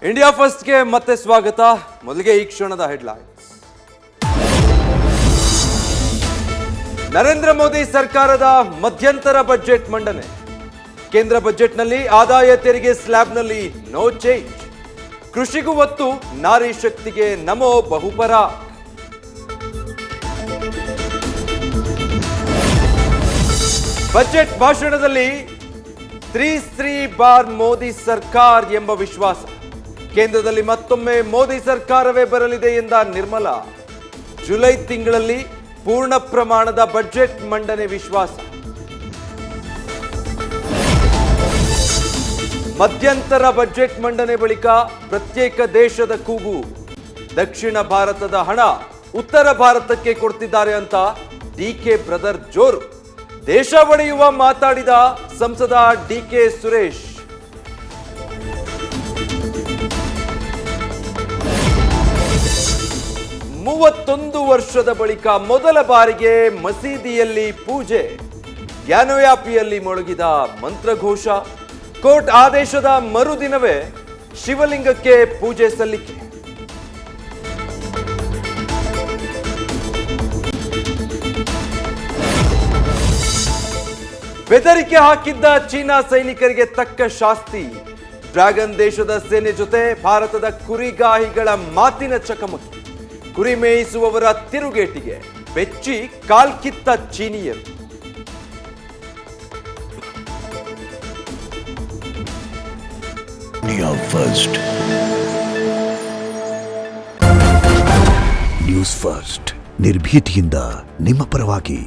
India ಫಸ್ಟ್ಗೆ ಮತ್ತೆ ಸ್ವಾಗತ. ಮೊದಲಿಗೆ ಈ ಕ್ಷಣದ ಹೆಡ್ಲೈನ್ಸ್. ನರೇಂದ್ರ ಮೋದಿ ಸರ್ಕಾರದ ಮಧ್ಯಂತರ ಬಜೆಟ್ ಮಂಡನೆ. ಕೇಂದ್ರ ಬಜೆಟ್ನಲ್ಲಿ ಆದಾಯ ತೆರಿಗೆ ಸ್ಲ್ಯಾಬ್ನಲ್ಲಿ ನೋ ಚೇಂಜ್. ಕೃಷಿಗೂ ಒತ್ತು, ನಾರಿ ಶಕ್ತಿಗೆ ನಮೋ ಬಹುಪರ. ಬಜೆಟ್ ಭಾಷಣದಲ್ಲಿ 3 ಬಾರ್ ಮೋದಿ ಸರ್ಕಾರ್ ಎಂಬ ವಿಶ್ವಾಸ. ಕೇಂದ್ರದಲ್ಲಿ ಮತ್ತೊಮ್ಮೆ ಮೋದಿ ಸರ್ಕಾರವೇ ಬರಲಿದೆ ಎಂದ ನಿರ್ಮಲಾ. ಜುಲೈ ತಿಂಗಳಲ್ಲಿ ಪೂರ್ಣ ಪ್ರಮಾಣದ ಬಜೆಟ್ ಮಂಡನೆ ವಿಶ್ವಾಸ. ಮಧ್ಯಂತರ ಬಜೆಟ್ ಮಂಡನೆ ಬಳಿಕ ಪ್ರತ್ಯೇಕ ದೇಶದ ಕೂಗು. ದಕ್ಷಿಣ ಭಾರತದ ಹಣ ಉತ್ತರ ಭಾರತಕ್ಕೆ ಕೊಡ್ತಿದ್ದಾರೆ ಅಂತ ಡಿಕೆ ಬ್ರದರ್ ಜೋರು. ದೇಶ ಒಡೆಯುವ ಮಾತಾಡಿದ ಸಂಸದ ಡಿಕೆ ಸುರೇಶ್. ಮೂವತ್ತೊಂದು ವರ್ಷದ ಬಳಿಕ ಮೊದಲ ಬಾರಿಗೆ ಮಸೀದಿಯಲ್ಲಿ ಪೂಜೆ. ಜ್ಞಾನವ್ಯಾಪಿಯಲ್ಲಿ ಮೊಳಗಿದ ಮಂತ್ರಘೋಷ. ಕೋರ್ಟ್ ಆದೇಶದ ಮರುದಿನವೇ ಶಿವಲಿಂಗಕ್ಕೆ ಪೂಜೆ ಸಲ್ಲಿಕೆ. ಬೆದರಿಕೆ ಹಾಕಿದ್ದ ಚೀನಾ ಸೈನಿಕರಿಗೆ ತಕ್ಕ ಶಾಸ್ತಿ. ಡ್ರ್ಯಾಗನ್ ದೇಶದ ಸೇನೆ ಜೊತೆ ಭಾರತದ ಕುರಿಗಾಹಿಗಳ ಮಾತಿನ ಚಕಮಕಿ. ಕುರಿ ಮೇಯಿಸುವವರ ತಿರುಗೇಟಿಗೆ ಬೆಚ್ಚಿ ಕಾಲ್ಕಿತ್ತ ಚೀನಿಯರು. ನ್ಯೂಸ್ ಫಸ್ಟ್ ನಿರ್ಭೀತಿಯಿಂದ ನಿಮ್ಮ ಪರವಾಗಿ.